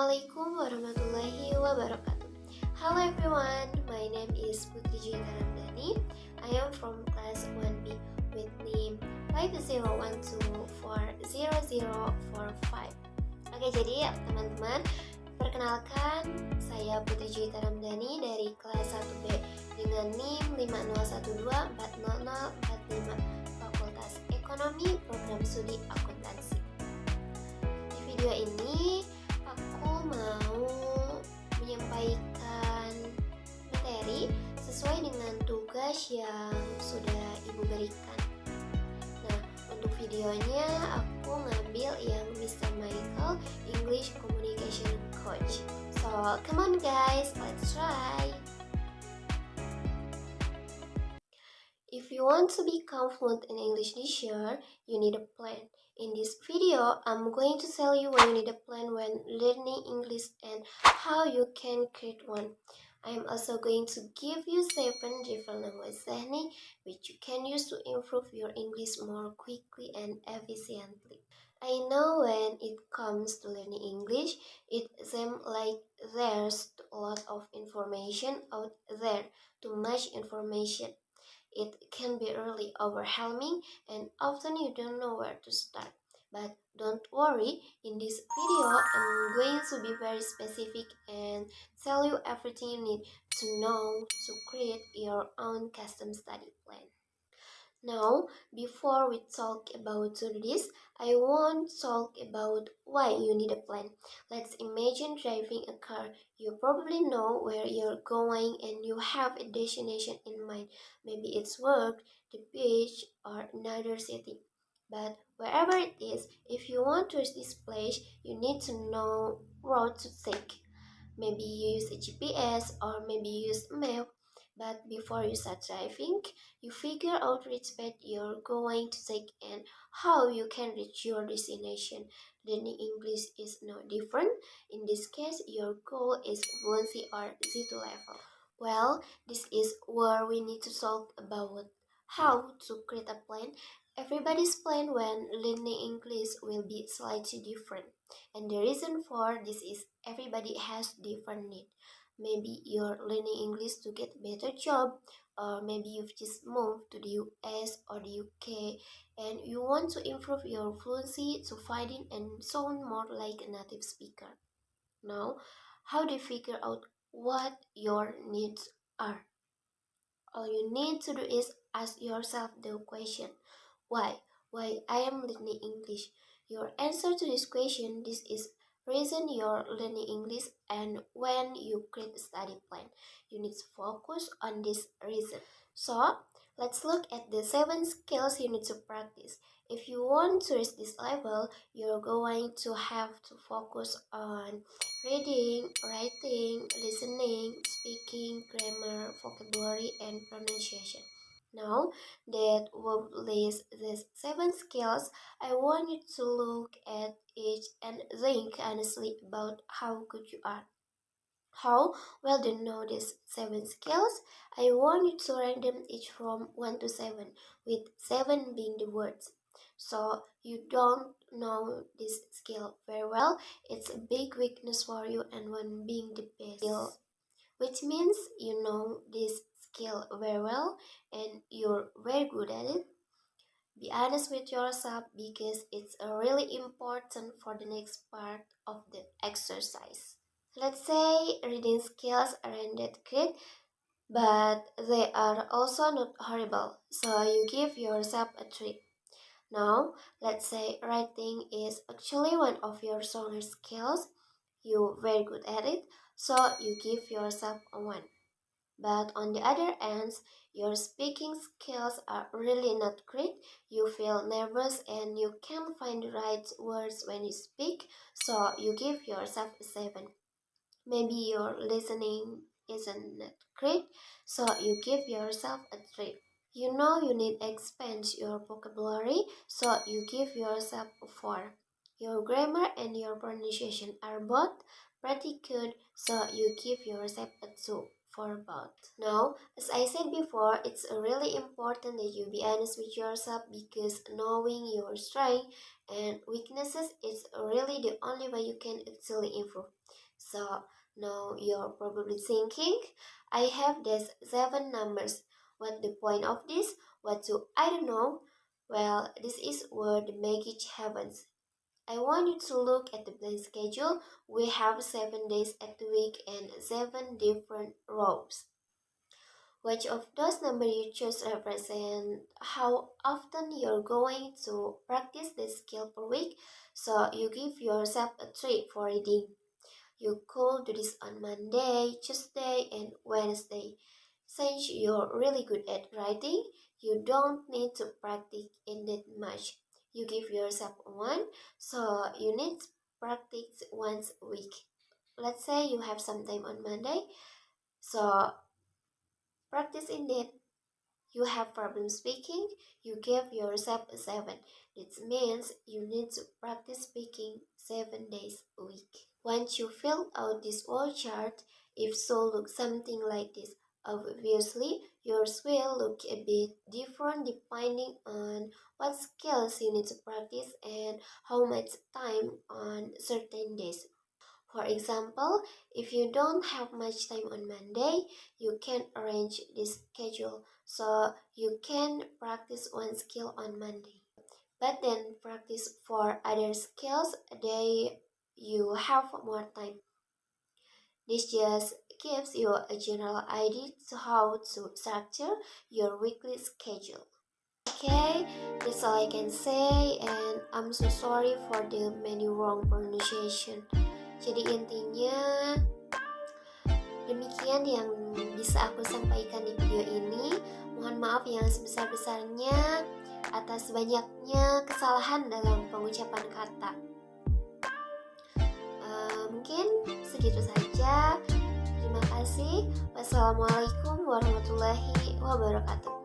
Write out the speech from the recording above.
Assalamualaikum warahmatullahi wabarakatuh. Hello everyone, my name is Putri Juita Ramdani. I am from class 1B with name 501240045. Oke, jadi teman-teman, perkenalkan saya Putri Juita Ramdani dari kelas 1B dengan NIM 501240045 Fakultas Ekonomi Program Studi Akuntansi. Di video ini aku mau menyampaikan materi sesuai dengan tugas yang sudah Ibu berikan. Nah, untuk videonya aku ngambil yang Mr. Michael, English Communication Coach. So, come on guys, let's try! If you want to become fluent in English this year, you need a plan. In this video, I'm going to tell you why you need a plan when learning English and how you can create one. I'm also going to give you 7 different language techniques which you can use to improve your English more quickly and efficiently. I know when it comes to learning English, it seems like there's a lot of information out there, too much information. It can be really overwhelming and often you don't know where to start. But don't worry, in this video I'm going to be very specific and tell you everything you need to know to create your own custom study plan. Now, before we talk about this, I want to talk about why you need a plan. Let's imagine driving a car. You probably know where you're going and you have a destination in mind. Maybe it's work, the beach, or another city. But wherever it is, if you want to reach this place, you need to know road to take. Maybe you use a GPS or maybe you use a map. But before you start driving, you figure out which path you're going to take and how you can reach your destination. Learning English is no different. In this case, your goal is fluency or Z2 level. Well, this is where we need to talk about how to create a plan. Everybody's plan when learning English will be slightly different. And the reason for this is everybody has different needs. Maybe you're learning English to get a better job, or maybe you've just moved to the US or the UK and you want to improve your fluency to fighting and sound more like a native speaker. Now, how do you figure out what your needs are? All you need to do is ask yourself the question, why? Why I am learning English? Your answer to this question, this is reason you're learning English, and when you create a study plan, you need to focus on this reason. So, let's look at the 7 skills you need to practice. If you want to reach this level, you're going to have to focus on reading, writing, listening, speaking, grammar, vocabulary, and pronunciation. Now that we've listed these 7 skills, I want you to look at each and think honestly about how good you are. How well do you know these 7 skills? I want you to rank them each from 1 to 7, with 7 being the words. So you don't know this skill very well, it's a big weakness for you, and 1 being the best skill, which means you know this skill very well and you're very good at it. Be honest with yourself because it's really important for the next part of the exercise. Let's say reading skills aren't that great, but they are also not horrible, so you give yourself a 3. Now, let's say writing is actually one of your stronger skills. You're very good at it, so you give yourself a 1. But on the other hand, your speaking skills are really not great. You feel nervous and you can't find the right words when you speak, so you give yourself a 7. Maybe your listening isn't that great, so you give yourself a 3. You know you need to expand your vocabulary, so you give yourself a 4. Your grammar and your pronunciation are both pretty good, so you give yourself a 2 for both. Now, as I said before, it's really important that you be honest with yourself because knowing your strengths and weaknesses is really the only way you can actually improve. So now you're probably thinking, I have these 7 numbers. What the point of this? What do I don't know? Well, this is where the magic happens. I want you to look at the blank schedule. We have 7 days at the week and 7 different rows. Which of those numbers you choose represent how often you're going to practice this skill per week. So you give yourself a treat for reading. You could do this on Monday, Tuesday, and Wednesday. Since you're really good at writing, you don't need to practice in that much. You give yourself one, so you need to practice once a week. Let's say you have some time on Monday, so practice in that. You have problem speaking, you give yourself a 7. That means you need to practice speaking 7 days a week. Once you fill out this whole chart, if so looks something like this. Obviously, yours will look a bit different depending on what skills you need to practice and how much time on certain days. For example, if you don't have much time on Monday, you can arrange this schedule so you can practice one skill on Monday. But then practice for other skills day you have more time. This just gives you a general idea to how to structure your weekly schedule. Okay, that's all I can say, and I'm so sorry for the many wrong pronunciation. Jadi intinya demikian yang bisa aku sampaikan di video ini. Mohon maaf yang sebesar-besarnya atas banyaknya kesalahan dalam pengucapan kata. Mungkin segitu saja. Terima kasih. Wassalamualaikum warahmatullahi wabarakatuh.